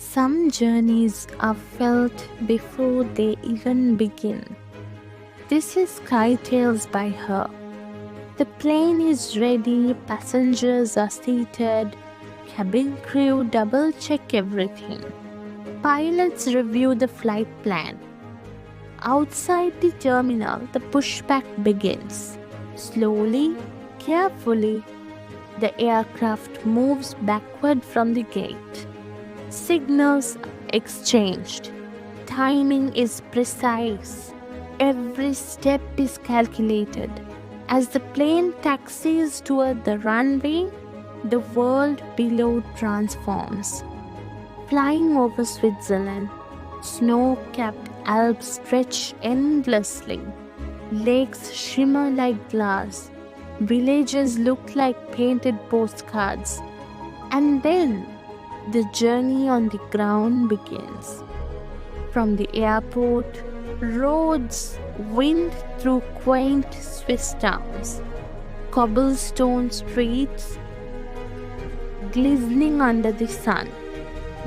Some journeys are felt before they even begin. This is SkyTales by her. The plane is ready, passengers are seated, cabin crew double check everything. Pilots review the flight plan. Outside the terminal, the pushback begins. Slowly, carefully, the aircraft moves backward from the gate. Signals exchanged. Timing is precise. Every step is calculated. As the plane taxis toward the runway, the world below transforms. Flying over Switzerland, snow-capped Alps stretch endlessly. Lakes shimmer like glass. Villages look like painted postcards. And then, the journey on the ground begins. From the airport, roads wind through quaint Swiss towns. Cobblestone streets glistening under the sun.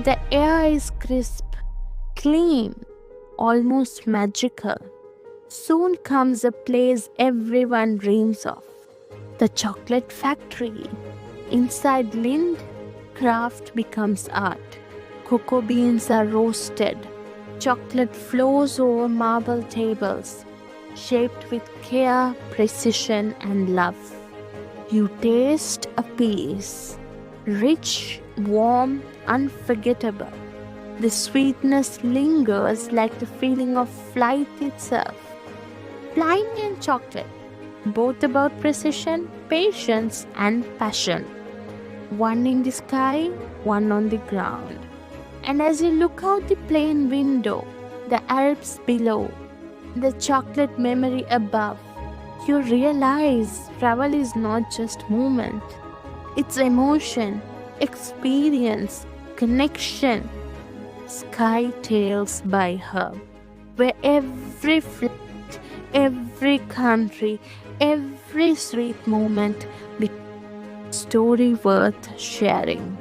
The air is crisp, clean, almost magical. Soon comes a place everyone dreams of. The chocolate factory. Inside Lind, craft becomes art. Cocoa beans are roasted. Chocolate flows over marble tables, shaped with care, precision, and love. You taste a piece, rich, warm, unforgettable. The sweetness lingers like the feeling of flight itself. Flying and chocolate, both about precision, patience, and passion. One in the sky, one on the ground. And as you look out the plane window, the Alps below, the chocolate memory above, you realize travel is not just movement. It's emotion, experience, connection. SkyTales by her, where every flight, every country, every sweet moment becomes a story worth sharing.